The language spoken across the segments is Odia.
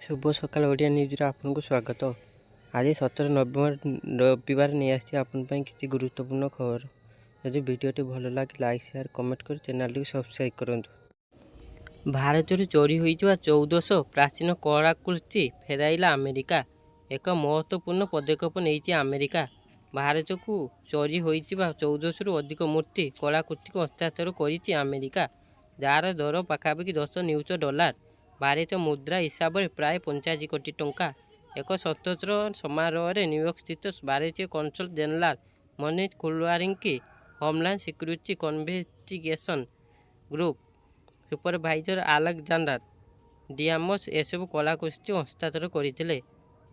शुभ सकाल ओडिया न्यूज आपको स्वागत। आज 17 नवेम्बर रविवार नहीं आसी किसी गुरुत्वपूर्ण खबर। यदि भिडियोटी भल लगे लाइक शेयर कमेंट कर चैनल को सब्सक्राइब करूँ। भारत चोरी होइଥିବା 1400 प्राचीन कलाकृति फेराइला अमेरिका। एक महत्वपूर्ण पदक्षेप नहीं अमेरिका। भारत को चोरी होइଥିବା 1400 रु अधिक मूर्ति कलाकृति को हस्ताक्षर कर अमेरिका, जार दर पाखापाखि $10 भारतीय मुद्रा हिसाब से प्राय 85 कोटी टंका। एक स्वतंत्र समारोह में न्यूयॉर्क स्थित भारतीय कौंसल जनरल मनीष खुलवारी की Homeland Security Investigation group supervisor Alexander डियामस एसबू कलाकृति हस्ताक्षर करते।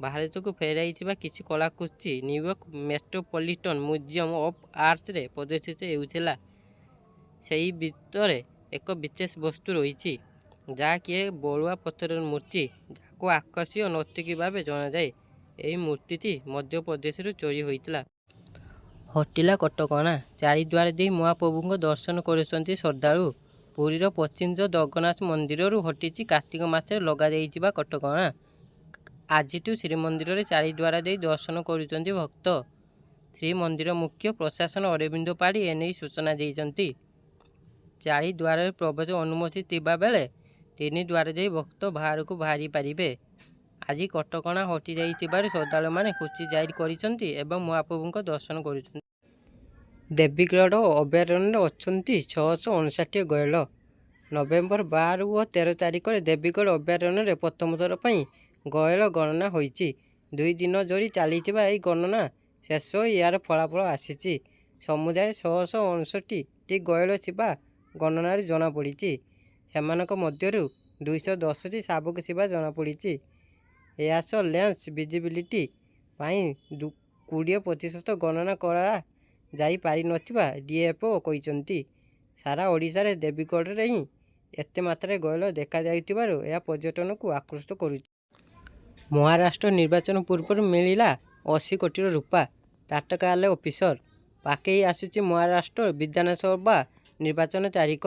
भारत को फेराई किसी कलाकृति New York Metropolitan Museum of Arts रे प्रदर्शित होता। से भितर एक विशेष वस्तु रही जहाँकि बलुआ पत्थर मूर्ति जहाँ आकर्षीय नर्तकी भाव जना जाए। यही मूर्ति मध्य प्रदेश चोरी होता। हटिला कटकणा चारिद्वार दे महाप्रभु दर्शन करुँच श्रद्धालु। पुरीर पश्चिम जगन्नाथ मंदिर हटी कार्तिक मास लग जा कटकणा। आज श्रीमंदिर चारिद्वार दे दर्शन करुँच भक्त। श्रीमंदिर मुख्य प्रशासन अरविंद पाढ़ी एने सूचना देते। चारिद्वार प्रवेश अनुमति थिबा बेले 3 द्वार दे भक्त बाहर को बाहरी पारे। आज कटकणा हटि जाइथिबारु श्रद्धालु माने खुशी जाहिर करिसंती एवं महाप्रभु दर्शन करुछंती। देवीगढ़ अभयारण्य अच्छी 659 गयल। नवेम्बर 12 और 13 तारिख में देवीगढ़ अभयारण्य प्रथम थर पर गयल गणना होईची। 2 दिन धरी चली गणना शेष यार फलाफल आसी। समुदाय 659 गयल थिबा गणना जनापड़ी। सेमानक मध्यरु 210 शाबक थिबा जनापड़ी। यह लेंस विजिबिलिटी 20% गणना करा जाई पारि नथिबा डीएफओ कहिसंती। सारा ओडिशा रे देवीगढ़ रे ही एते मात्रा गयल देखा जाइतिबारु यह पर्यटन को आकृष्ट करुछि। महाराष्ट्र निर्वाचन पूर्व मिलिला 80 कोटी रूपा। ताटकाले ऑफिसर पाके आसुछि महाराष्ट्र विधानसभा निर्वाचन तारीख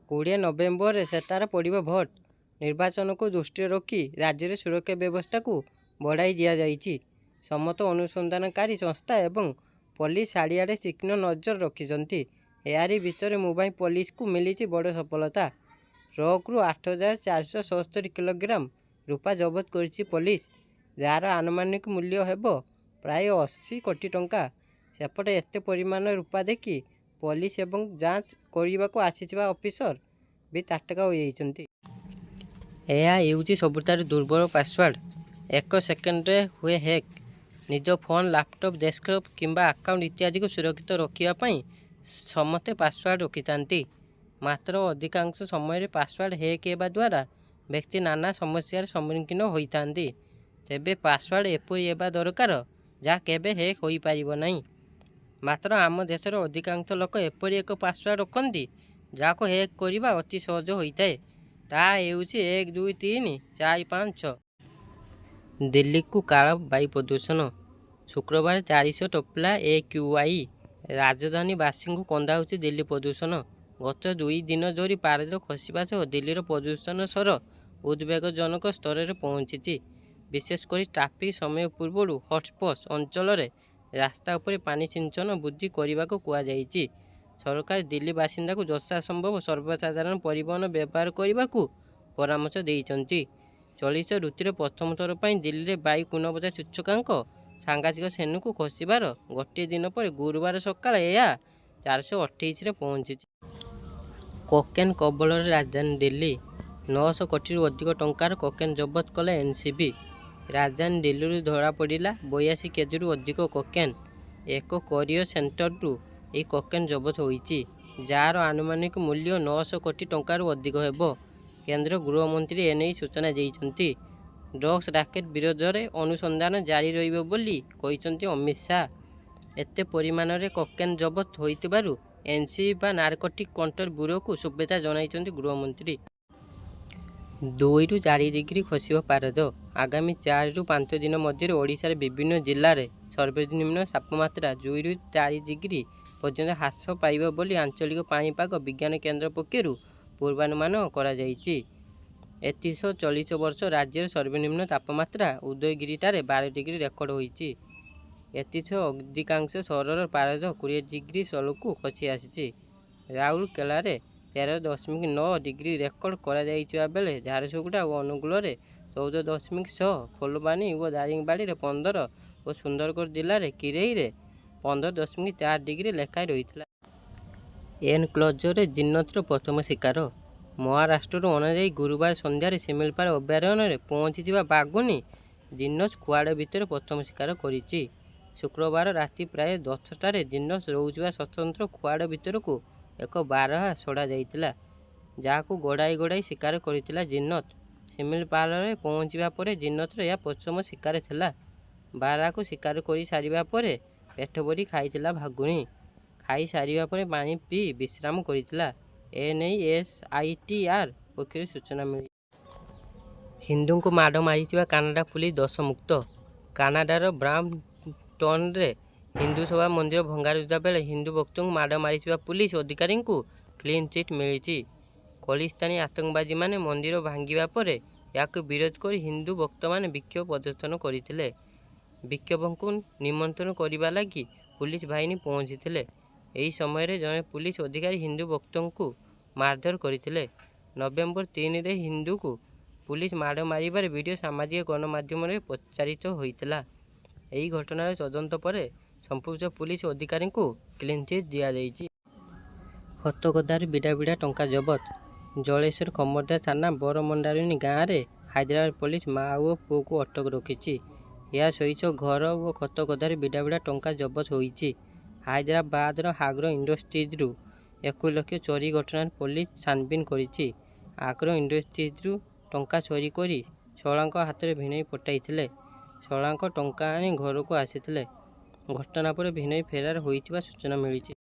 20 नवेम्बर सेटार पड़िबो भोट। निर्वाचन को दृष्टि रखी राज्य में सुरक्षा व्यवस्था को बढ़ाई दिया जाइछि। समस्त अनुसंधानकारी संस्था एवं पुलिस साड़ियारे तीक्ष्ण नजर रखिछंती। यारी भितर मोबाइल पुलिस को मिली बड़ सफलता। ट्रकरू 8477 किलोग्राम रूपा जबत करिछि पुलिस, जार आनुमानिक मूल्य हेबो प्राय 80 कोटी टंका। सेपटे एते परिमाण रूपा देखी पुलिस एवं जांच करने को आसीथिबा ऑफिसर भी ताटका हो जाइछंती। यह हेउछि सबुठारु दुर्बल पासवर्ड। 1 सेकेंड रे हुए हैक। निज फोन लैपटॉप डेस्कटॉप किंबा अकाउंट इत्यादि को सुरक्षित रखापी समस्ते पासवर्ड रखिथांती। मात्र अधिकांश समय पासवर्ड हैक हेबा द्वारा व्यक्ति नाना समस्यार सम्मुखीन होइथांती। तेबे पासवर्ड एपरि हेबा दरकार जहाँ केबे हैक होई पारिबो नहीं। मात्र आम देशर अधिकांश लोक एपरि एक पासवर्ड रखती जहाँ हैक करने अति सहज होता है। ता हेउछि 1 2 3 4 5 6। दिल्ली को काला वायु प्रदूषण। शुक्रवार 400 टपला AQI। राजधानीवासी को कंदाउछि दिल्ली प्रदूषण। गत 2 दिन धरी पारद खसवा सह दिल्लीर प्रदूषण स्तर उद्वेगजनक स्तर में पहुंची। विशेषकर ट्राफिक समय पूर्व हॉटस्पॉट अंचल में रास्ता उपर पानी सिंचन वृद्धि करने को कहुଯାଇଛି। सरकार दिल्ली बासिंदा को यथा संभव सर्वसाधारण परिवहन व्यवहार करने को परामर्श देइछंती। चलित ऋतुरे प्रथम थर पर दिल्ली में वायु गुणवत्ता सूचकांक सांघातिक श्रेणी को खसबार गोटे दिन पर गुरुवार सकाळ यह 428 रे पहुंची। कोकेन कबल राजधानी दिल्ली। 900 कोटी अधिक टंकार कोकेन जबत कले एनसीबी। राजधानी दिल्ली धरा पड़ा 82 केजी अधिक कोकेन। एक कोरियर सेंटर यह कोकेन जबत होईची, जार आनुमानिक मूल्य 900 कोटी टंकार अधिक हेबो। केंद्र गृहमंत्री एने सूचना देइछंती। ड्रग्स रैकेट विरोध में अनुसंधान जारी रहिबो बोली कहिसंती अमित शाह। एते परिमाण रे कोकेन जबत होइतिबारु एनसीबी बा नारकोटिक कंट्रोल ब्यूरो को शुभेच्छा जणाइछंती गृहमंत्री। 2 ରୁ 4 डिग्री खसिब पारद। आगामी 4 ରୁ 5 दिन मध्य ओडिशा रे विभिन्न जिल्ला रे सर्वनिम्न तापमात्रा 2 ରୁ 4 डिग्री पर्यंत ह्रास पाइब बोली आंचलिक पाणीपाग विज्ञान केन्द्र पक्षरु पूर्वानुमान करा जायछि। ଏଥିସହ ଚଳିତ ବର୍ଷ ରାଜ୍ୟର ସର୍ବନିମ୍ନ ତାପମାତ୍ରା ଉଦୟଗିରିଠାରେ 12 ଡିଗ୍ରୀ ରେକର୍ଡ ହୋଇଛି। ଏଥିସହ ଅଧିକାଂଶ ସହରର ପାରଦ 20 ଡିଗ୍ରୀ ତଳକୁ ଖସି ଆସିଛି। ରାଉରକେଲାରେ 13.9 ଡିଗ୍ରୀ ରେକର୍ଡ କରାଯାଇଥିବା ବେଳେ ଝାରସୁଗୁଡ଼ା ଓ ଅନୁଗୁଳରେ 14.6, ଫୁଲବାଣୀ ଓ ଦାରିଙ୍ଗବାଡ଼ିରେ 15 ଓ ସୁନ୍ଦରଗଡ଼ ଜିଲ୍ଲାରେ କିରେଇରେ 15.4 ଡିଗ୍ରୀ ଲେଖାଏଁ ରହିଥିଲା। ଏନକ୍ଲୋଜରରେ ଜିନତର ପ୍ରଥମ ଶିକାର। ମହାରାଷ୍ଟ୍ରରୁ ଅଣାଯାଇ ଗୁରୁବାର ସନ୍ଧ୍ୟାରେ ଶିମିଳିପାଳ ଅଭୟାରଣ୍ୟରେ ପହଞ୍ଚିଥିବା ବାଘୁଣୀ ଜିନସ୍ କୁଆଡ଼ ଭିତରେ ପ୍ରଥମ ଶିକାର କରିଛି। ଶୁକ୍ରବାର ରାତି ପ୍ରାୟ 10ଟାରେ ଜିନସ୍ ରହୁଥିବା ସ୍ୱତନ୍ତ୍ର କୁଆଡ଼ ଭିତରକୁ ଏକ ବାରହା ଛଡ଼ାଯାଇଥିଲା, ଯାହାକୁ ଗୋଡ଼ାଇ ଗୋଡ଼ାଇ ଶିକାର କରିଥିଲା ଜିନତ୍। ଶିମିଳିପାଳରେ ପହଞ୍ଚିବା ପରେ ଜିନତର ଏହା ପ୍ରଥମ ଶିକାର ଥିଲା। ବାରହାକୁ ଶିକାର କରିସାରିବା ପରେ ପେଟ ଭରି ଖାଇଥିଲା ବାଘୁଣୀ। ଖାଇସାରିବା ପରେ ପାଣି ପିଇ ବିଶ୍ରାମ କରିଥିଲା। ଏନେଇ ଏସ୍ଆଇଟିଆର୍ ପକ୍ଷରୁ ସୂଚନା ମିଳିଛି। ହିନ୍ଦୁଙ୍କୁ ମାଡ଼ ମାରିଥିବା କାନାଡା ପୁଲିସ ଦୋଷମୁକ୍ତ। କାନାଡାର ବ୍ରାମ୍ପଟନରେ ହିନ୍ଦୁ ସଭା ମନ୍ଦିର ଭଙ୍ଗାରୁଜା ବେଳେ ହିନ୍ଦୁ ଭକ୍ତଙ୍କୁ ମାଡ଼ ମାରିଥିବା ପୁଲିସ ଅଧିକାରୀଙ୍କୁ କ୍ଲିନ୍ ଚିଟ୍ ମିଳିଛି। ଖଲିସ୍ତାନୀ ଆତଙ୍କବାଦୀମାନେ ମନ୍ଦିର ଭାଙ୍ଗିବା ପରେ ଏହାକୁ ବିରୋଧ କରି ହିନ୍ଦୁ ଭକ୍ତମାନେ ବିକ୍ଷୋଭ ପ୍ରଦର୍ଶନ କରିଥିଲେ। ବିକ୍ଷୋଭକୁ ନିୟନ୍ତ୍ରଣ କରିବା ଲାଗି ପୁଲିସ ବାହିନୀ ପହଞ୍ଚିଥିଲେ। ଏହି ସମୟରେ ଜଣେ ପୁଲିସ ଅଧିକାରୀ ହିନ୍ଦୁ ଭକ୍ତଙ୍କୁ ମାରଧର କରିଥିଲେ। ନଭେମ୍ବର 3ରେ ହିନ୍ଦୁଙ୍କୁ ପୁଲିସ ମାଡ଼ ମାରିବାର ଭିଡ଼ିଓ ସାମାଜିକ ଗଣମାଧ୍ୟମରେ ପ୍ରଚାରିତ ହୋଇଥିଲା। ଏହି ଘଟଣାର ତଦନ୍ତ ପରେ ସମ୍ପୃକ୍ତ ପୁଲିସ ଅଧିକାରୀଙ୍କୁ କ୍ଲିନଚିଟ୍ ଦିଆଯାଇଛି। ଖତଗଦାରୁ ବିଡ଼ା ବିଡ଼ା ଟଙ୍କା ଜବତ। ଜଳେଶ୍ୱର ଖମର୍ଦ୍ଧା ଥାନା ବରମଣ୍ଡାରୁଣୀ ଗାଁରେ ହାଇଦ୍ରାବାଦ ପୋଲିସ ମା ଓ ପୁଅକୁ ଅଟକ ରଖିଛି। ଏହା ସହିତ ଘର ଓ ଖତଗଦାରୁ ବିଡ଼ା ବିଡ଼ା ଟଙ୍କା ଜବତ ହୋଇଛି। ହାଇଦ୍ରାବାଦର ଆଗ୍ରୋ ଇଣ୍ଡଷ୍ଟ୍ରିଜ୍ରୁ 1 ଲକ୍ଷ ଚୋରି ଘଟଣାରେ ପୋଲିସ ଛାନଭିନ୍ କରିଛି। ଆଗ୍ରୋ ଇଣ୍ଡଷ୍ଟ୍ରିଜ୍ରୁ ଟଙ୍କା ଚୋରି କରି ଶଳାଙ୍କ ହାତରେ ଭିଣୋଇ ପଠାଇଥିଲେ। ଶଳାଙ୍କ ଟଙ୍କା ଆଣି ଘରକୁ ଆସିଥିଲେ। ଘଟଣା ପରେ ଭିଣୋଇ ଫେରାର ହୋଇଥିବା ସୂଚନା ମିଳିଛି।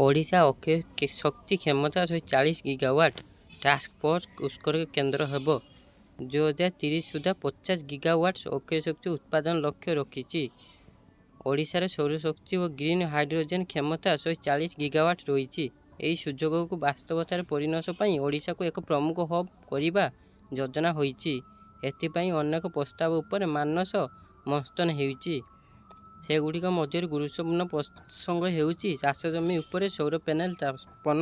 ଓଡ଼ିଶା ଅକ୍ଷୟ ଶକ୍ତି କ୍ଷମତା 140 ଗିଗାୱାଟ୍। ଟାସ୍କଫୋର୍ସ ଉତ୍କର୍ଷ କେନ୍ଦ୍ର ହେବ। 2030 ସୁଦ୍ଧା 50 ଗିଗାୱାଟ୍ ଅକ୍ଷୟ ଶକ୍ତି ଉତ୍ପାଦନ ଲକ୍ଷ୍ୟ ରଖିଛି। ଓଡ଼ିଶାର ସୌରଶକ୍ତି ଓ ଗ୍ରିନ୍ ହାଇଡ୍ରୋଜେନ୍ କ୍ଷମତା 140 ଗିଗାୱାଟ୍ ରହିଛି। ଏହି ସୁଯୋଗକୁ ବାସ୍ତବତାରେ ପରିଣତ ପାଇଁ ଓଡ଼ିଶାକୁ ଏକ ପ୍ରମୁଖ ହବ୍ କରିବା ଯୋଜନା ହୋଇଛି। ଏଥିପାଇଁ ଅନେକ ପ୍ରସ୍ତାବ ଉପରେ ମାନସ ମନ୍ଥନ ହେଉଛି। ସେଗୁଡ଼ିକ ମଧ୍ୟରୁ ଗୁରୁତ୍ୱପୂର୍ଣ୍ଣ ପ୍ରସଙ୍ଗ ହେଉଛି ଚାଷ ଜମି ଉପରେ ସୌର ପ୍ୟାନେଲ ସ୍ଥାପନ,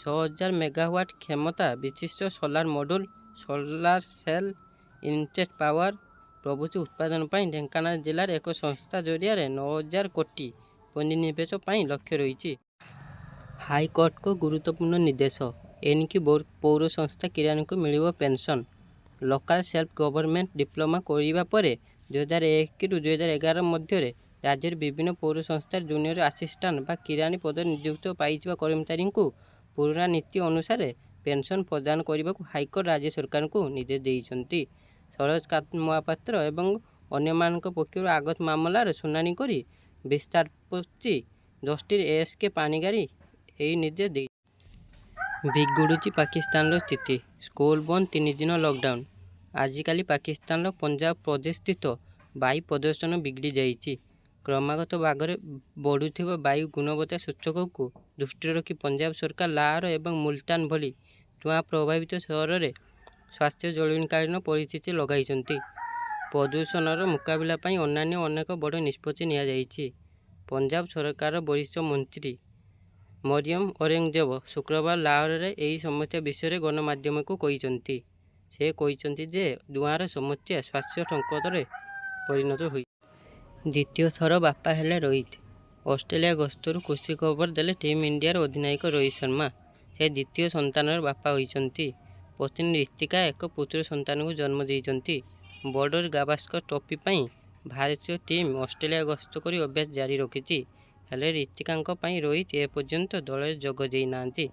6000 ମେଗାୱାଟ୍ କ୍ଷମତା ବିଶିଷ୍ଟ solar module, solar cell, instant power ପ୍ରଭୃତି ଉତ୍ପାଦନ ପାଇଁ ଢେଙ୍କାନାଳ ଜିଲ୍ଲାର ଏକ ସଂସ୍ଥା ଜରିଆରେ 9000 କୋଟି ପୁଞ୍ଜିନିବେଶ ପାଇଁ ଲକ୍ଷ୍ୟ ରହିଛି। ହାଇକୋର୍ଟଙ୍କ ଗୁରୁତ୍ୱପୂର୍ଣ୍ଣ ନିର୍ଦ୍ଦେଶ, ଏଣିକି ପୌର ସଂସ୍ଥା କିରାଣୀକୁ ମିଳିବ pension. Local self government diploma କରିବା ପରେ 2001ରୁ 2011 ମଧ୍ୟରେ ରାଜ୍ୟର ବିଭିନ୍ନ ପୌର ସଂସ୍ଥାରେ ଜୁନିୟର ଆସିଷ୍ଟାଣ୍ଟ ବା କିରାଣୀ ପଦରେ ନିଯୁକ୍ତି ପାଇଥିବା କର୍ମଚାରୀଙ୍କୁ ପୁରୁଣା ନୀତି ଅନୁସାରେ ପେନ୍ସନ୍ ପ୍ରଦାନ କରିବାକୁ ହାଇକୋର୍ଟ ରାଜ୍ୟ ସରକାରଙ୍କୁ ନିର୍ଦ୍ଦେଶ ଦେଇଛନ୍ତି। ସରୋଜକାନ୍ତ ମହାପାତ୍ର ଏବଂ ଅନ୍ୟମାନଙ୍କ ପକ୍ଷରୁ ଆଗତ ମାମଲାର ଶୁଣାଣି କରି ବିଚାରପତି ଜଷ୍ଟିସ୍ ଏସ୍.କେ. ପାଣିଗ୍ରାହୀ ଏହି ନିର୍ଦ୍ଦେଶ ଦେଇଛନ୍ତି। ବିଗୁଡ଼ୁଛି ପାକିସ୍ତାନର ସ୍ଥିତି, ସ୍କୁଲ ବନ୍ଦ, 3 ଦିନ ଲକଡାଉନ। ଆଜିକାଲି ପାକିସ୍ତାନର ପଞ୍ଜାବ ପ୍ରଦେଶସ୍ଥିତ ବାୟୁ ପ୍ରଦୂଷଣ ବିଗିଡ଼ି ଯାଇଛି। କ୍ରମାଗତ ଭାବରେ ବଢ଼ୁଥିବା ବାୟୁ ଗୁଣବତ୍ତା ସୂଚକକୁ ଦୃଷ୍ଟିରେ ରଖି ପଞ୍ଜାବ ସରକାର ଲାହୋର ଏବଂ ମୁଲତାନ ଭଳି ଧୂଆଁ ପ୍ରଭାବିତ ସହରରେ ସ୍ୱାସ୍ଥ୍ୟ ଜରୁରୀକାଳୀନ ପରିସ୍ଥିତି ଲଗାଇଛନ୍ତି। ପ୍ରଦୂଷଣର ମୁକାବିଲା ପାଇଁ ଅନ୍ୟାନ୍ୟ ଅନେକ ବଡ଼ ନିଷ୍ପତ୍ତି ନିଆଯାଇଛି। ପଞ୍ଜାବ ସରକାରର ବରିଷ୍ଠ ମନ୍ତ୍ରୀ ମରିୟମ ଔରଙ୍ଗଜେବ ଶୁକ୍ରବାର ଲାହୋରରେ ଏହି ସମସ୍ୟା ବିଷୟରେ ଗଣମାଧ୍ୟମକୁ କହିଛନ୍ତି। ସେ କହିଛନ୍ତି ଯେ ଧୂଆଁର ସମସ୍ୟା ସ୍ୱାସ୍ଥ୍ୟ ସଙ୍କଟରେ ପରିଣତ ହୋଇଛି। ଦ୍ୱିତୀୟ ଥର ବାପା ହେଲେ ରୋହିତ। ଅଷ୍ଟ୍ରେଲିଆ ଗସ୍ତରୁ ଖୁସି ଖବର ଦେଲେ ଟିମ୍ ଇଣ୍ଡିଆର ଅଧିନାୟକ ରୋହିତ ଶର୍ମା। ସେ ଦ୍ୱିତୀୟ ସନ୍ତାନର ବାପା ହୋଇଛନ୍ତି। ପତ୍ନୀ ରିତିକା ଏକ ପୁତ୍ର ସନ୍ତାନକୁ ଜନ୍ମ ଦେଇଛନ୍ତି। ବର୍ଡର ଗାଭାସ୍କର ଟ୍ରଫି ପାଇଁ ଭାରତୀୟ ଟିମ୍ ଅଷ୍ଟ୍ରେଲିଆ ଗସ୍ତ କରି ଅଭ୍ୟାସ ଜାରି ରଖିଛି। ହେଲେ ରିତିକାଙ୍କ ପାଇଁ ରୋହିତ ଏପର୍ଯ୍ୟନ୍ତ ଦଳରେ ଯୋଗ ଦେଇନାହାନ୍ତି।